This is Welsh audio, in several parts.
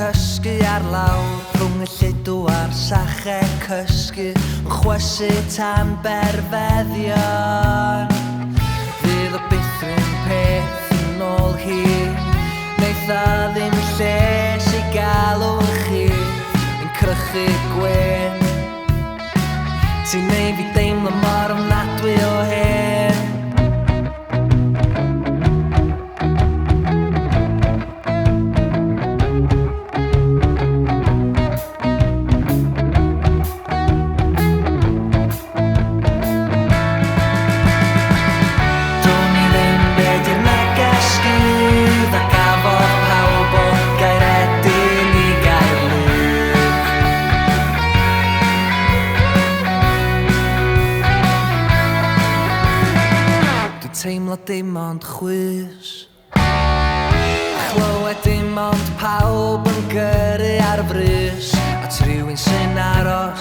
cysgu ar lawr rhwng y lludw a'r sachau cysgu yn chwysu tan berfeddion. Fydd o byth rhywun peth yn ôl hi, neith a ddim lles i galw chi yn crychu gwyn. Ti'n neud fi deimlo mor ofnadwy o hen. Teimlo dim ond chwys, chlywed dim ond pawb yn gyrru ar frys at rhywun sy'n aros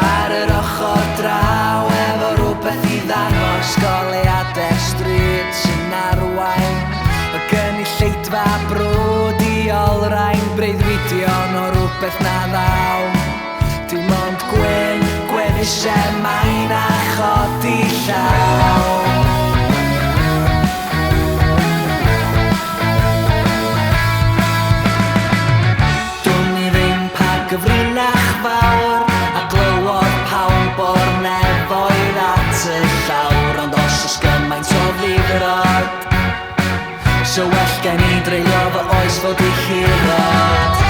ar yr ochr draw efo rhywbeth i ddangos. Goleuadau stryd sy'n arwain o gynulleidfa brwd i olrain, breuddwydion o rhywbeth na ddaw. Dim ond gwyn, gweddill mae'n a chodi llaw. Dwn i ddim pa gyfrinach fawr a glywodd pawb o'r nefoedd at y llawr, ond os oes gymaint o ddifrod, so well gen i dreulio fy oes fod i chirod.